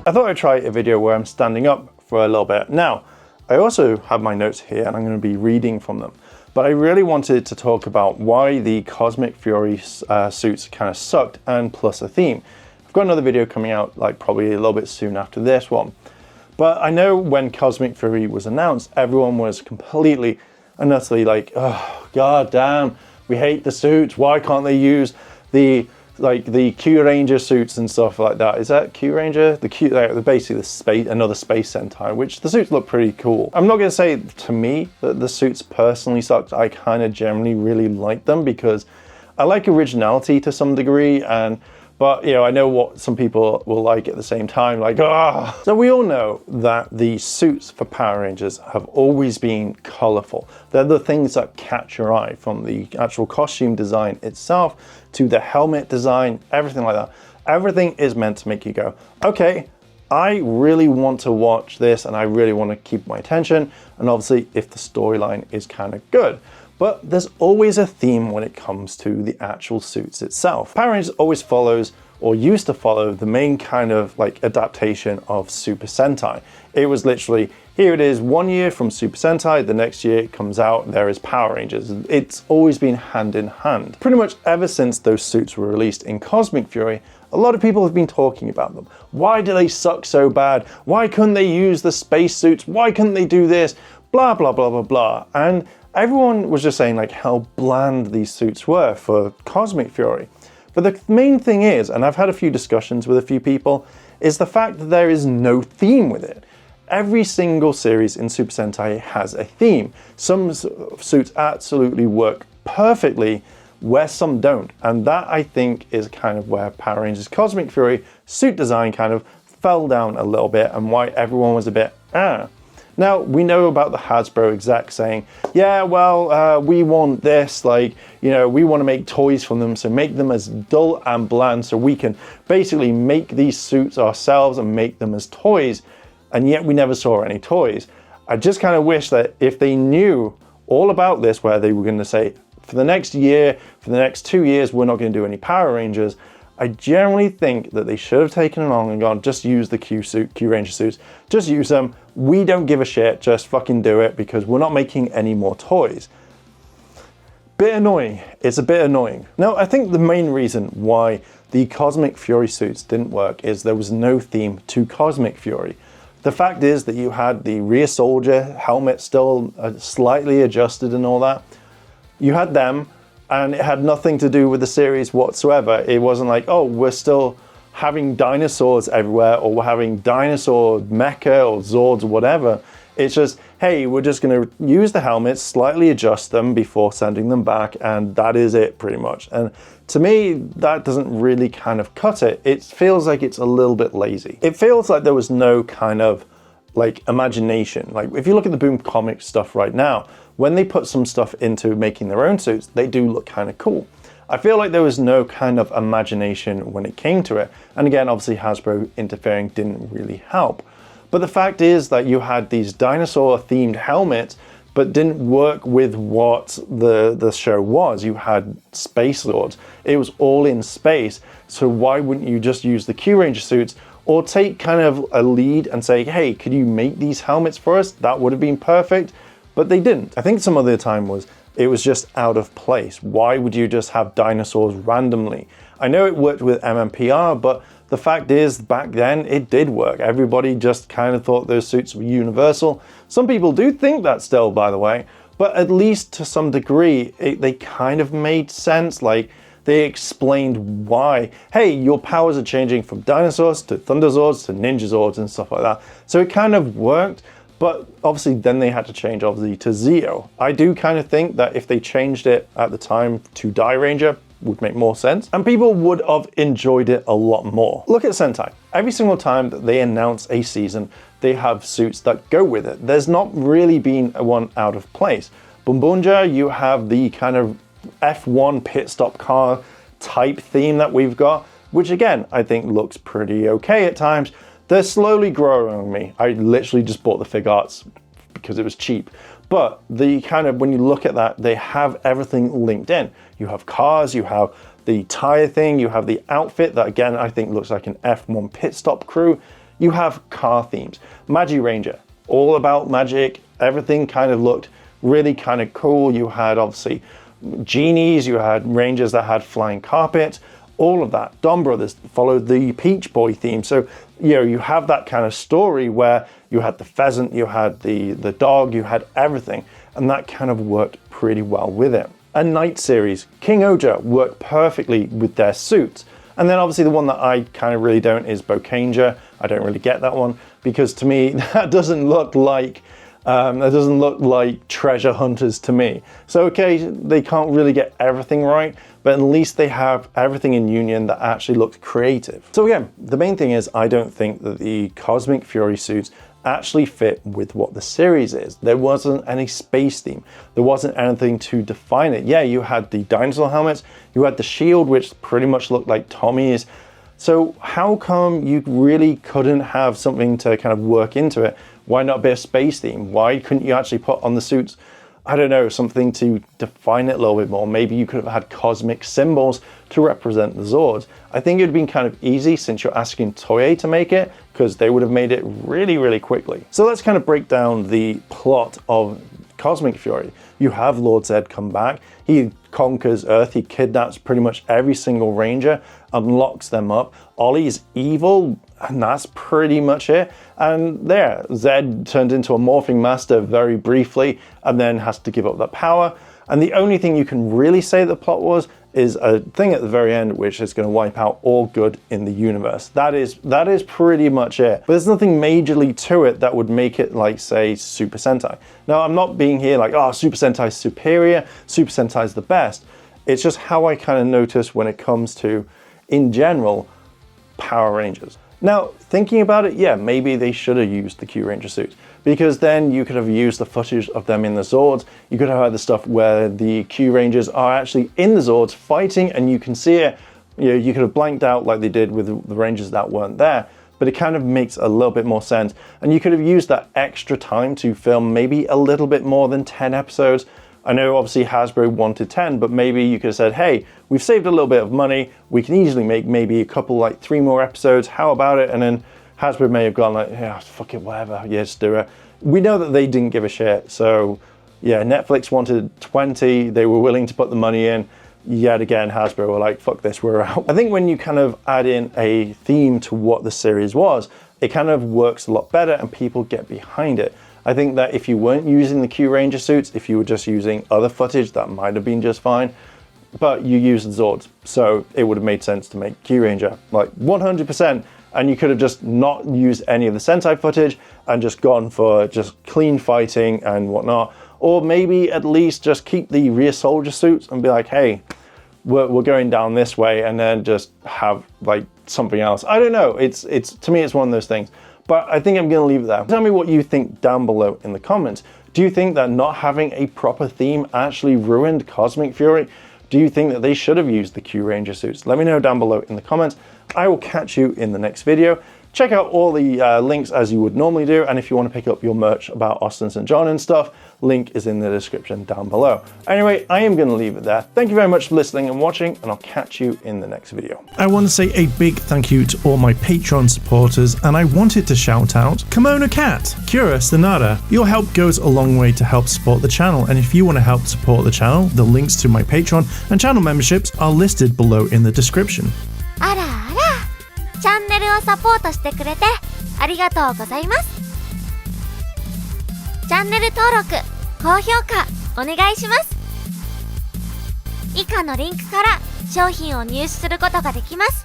I thought I'd try a video where I'm standing up for a little bit. Now, I also have my notes here and I'm going to be reading from them. But I really wanted to talk about why the Cosmic Fury suits kind of sucked, and plus a theme. I've got another video coming out like probably a little bit soon after this one. But I know when Cosmic Fury was announced, everyone was completely and utterly like, oh, god damn, we hate the suits. Why can't they use the Q Ranger suits and stuff like that? Is that Q Ranger? Basically another space Sentai, which the suits look pretty cool. I'm not going to say to me that the suits personally sucked. I kind of generally really like them because I like originality to some degree, but you know, I know what some people will like at the same time, like, ah. So we all know that the suits for Power Rangers have always been colorful. They're the things that catch your eye, from the actual costume design itself to the helmet design, everything like that. Everything is meant to make you go, okay, I really want to watch this and I really want to keep my attention. And obviously if the storyline is kind of good. But there's always a theme when it comes to the actual suits itself. Power Rangers always follows, or used to follow, the main kind of like adaptation of Super Sentai. It was literally, here it is 1 year from Super Sentai, the next year it comes out, there is Power Rangers. It's always been hand in hand. Pretty much ever since those suits were released in Cosmic Fury, a lot of people have been talking about them. Why do they suck so bad? Why couldn't they use the space suits? Why couldn't they do this? Blah, blah, blah, blah, blah. And everyone was just saying like how bland these suits were for Cosmic Fury. But the main thing is, and I've had a few discussions with a few people, is the fact that there is no theme with it. Every single series in Super Sentai has a theme. Some suits absolutely work perfectly, where some don't. And that, I think, is kind of where Power Rangers Cosmic Fury suit design kind of fell down a little bit, and why everyone was a bit, Now, we know about the Hasbro exec saying, yeah, well, we want this, like, you know, we want to make toys from them, so make them as dull and bland so we can basically make these suits ourselves and make them as toys, and yet we never saw any toys. I just kind of wish that if they knew all about this, where they were going to say, for the next year, for the next 2 years, we're not going to do any Power Rangers, I generally think that they should have taken along and gone, just use the Q Ranger suits, just use them. We don't give a shit, just fucking do it, because we're not making any more toys. Bit annoying, it's a bit annoying. Now, I think the main reason why the Cosmic Fury suits didn't work is there was no theme to Cosmic Fury. The fact is that you had the rear soldier helmet still slightly adjusted and all that. You had them, and it had nothing to do with the series whatsoever. It wasn't like, oh, we're still having dinosaurs everywhere, or we're having dinosaur mecha or Zords or whatever. It's just, hey, we're just going to use the helmets, slightly adjust them before sending them back, and that is it pretty much. And to me, that doesn't really kind of cut it. It feels like it's a little bit lazy. It feels like there was no kind of like imagination. Like if you look at the Boom Comics stuff right now, when they put some stuff into making their own suits, they do look kind of cool. I feel like there was no kind of imagination when it came to it. And again, obviously Hasbro interfering didn't really help. But the fact is that you had these dinosaur themed helmets, but didn't work with what the show was. You had Space Lords. It was all in space. So why wouldn't you just use the Q Ranger suits, or take kind of a lead and say, hey, could you make these helmets for us? That would have been perfect. But they didn't. I think some of the time it was just out of place. Why would you just have dinosaurs randomly? I know it worked with MMPR, but the fact is, back then, it did work. Everybody just kind of thought those suits were universal. Some people do think that still, by the way, but at least to some degree, they kind of made sense. Like, they explained why, hey, your powers are changing from dinosaurs to Thunderzords to Ninjazords and stuff like that. So it kind of worked. But obviously then they had to change obviously to Zeo. I do kind of think that if they changed it at the time to Die Ranger, would make more sense, and people would have enjoyed it a lot more. Look at Sentai. Every single time that they announce a season, they have suits that go with it. There's not really been one out of place. Bumbunja, you have the kind of F1 pit stop car type theme that we've got, which again, I think looks pretty okay at times. They're slowly growing on me. I literally just bought the Fig Arts because it was cheap. But the kind of, when you look at that, they have everything linked in. You have cars, you have the tire thing, you have the outfit that again, I think looks like an F1 pit stop crew. You have car themes. Magi Ranger, all about magic. Everything kind of looked really kind of cool. You had obviously genies, you had rangers that had flying carpets, all of that. Don Brothers followed the Peach Boy theme. So, you know, you have that kind of story where you had the pheasant, you had the dog, you had everything. And that kind of worked pretty well with it. A Night series, King Oja worked perfectly with their suits. And then obviously the one that I kind of really don't is Bokanger. I don't really get that one because to me that doesn't look like treasure hunters to me. So okay, they can't really get everything right, but at least they have everything in union that actually looks creative. So again, the main thing is I don't think that the Cosmic Fury suits actually fit with what the series is. There wasn't any space theme. There wasn't anything to define it. Yeah, you had the dinosaur helmets, you had the shield, which pretty much looked like Tommy's. So how come you really couldn't have something to kind of work into it? Why not be a space theme? Why couldn't you actually put on the suits, I don't know, something to define it a little bit more? Maybe you could have had cosmic symbols to represent the Zords. I think it would have been kind of easy since you're asking Toei to make it, because they would have made it really, really quickly. So let's kind of break down the plot of Cosmic Fury. You have Lord Zed come back. He conquers Earth. He kidnaps pretty much every single ranger and locks them up. Ollie's evil, and that's pretty much it. And there, Zed turned into a morphing master very briefly and then has to give up that power. And the only thing you can really say the plot was is a thing at the very end which is going to wipe out all good in the universe. That is pretty much it. But there's nothing majorly to it that would make it like, say, Super Sentai. Now, I'm not being here like, oh, Super Sentai is superior, Super Sentai is the best. It's just how I kind of notice when it comes to, in general, Power Rangers. Now, thinking about it, yeah, maybe they should have used the Q Ranger suits, because then you could have used the footage of them in the Zords. You could have had the stuff where the Q Rangers are actually in the Zords fighting and you can see it. You know, you could have blanked out like they did with the Rangers that weren't there, but it kind of makes a little bit more sense. And you could have used that extra time to film maybe a little bit more than 10 episodes. I know obviously Hasbro wanted 10, but maybe you could have said, hey, we've saved a little bit of money. We can easily make maybe a couple, like 3 more episodes. How about it? And then Hasbro may have gone like, yeah, fuck it, whatever. Yeah, just do it. We know that they didn't give a shit. So yeah, Netflix wanted 20. They were willing to put the money in. Yet again, Hasbro were like, fuck this, we're out. I think when you kind of add in a theme to what the series was, it kind of works a lot better and people get behind it. I think that if you weren't using the Q Ranger suits, if you were just using other footage, that might have been just fine. But you used the Zords, so it would have made sense to make Q Ranger like 100%. And you could have just not used any of the Sentai footage and just gone for just clean fighting and whatnot. Or maybe at least just keep the rear soldier suits and be like, hey, we're going down this way, and then just have like something else. I don't know. It's to me, it's one of those things. But I think I'm going to leave it there. Tell me what you think down below in the comments. Do you think that not having a proper theme actually ruined Cosmic Fury? Do you think that they should have used the Q Ranger suits? Let me know down below in the comments. I will catch you in the next video. Check out all the links as you would normally do. And if you want to pick up your merch about Austin St. John and stuff, link is in the description down below. Anyway, I am going to leave it there. Thank you very much for listening and watching, and I'll catch you in the next video. I want to say a big thank you to all my Patreon supporters, and I wanted to shout out Kimona Cat, Kira Stanada. Your help goes a long way to help support the channel, and if you want to help support the channel, the links to my Patreon and channel memberships are listed below in the description. あらあら、チャンネルをサポートしてくれてありがとうございます。チャンネル登録、高評価お願いします。以下のリンクから商品を入手することができます。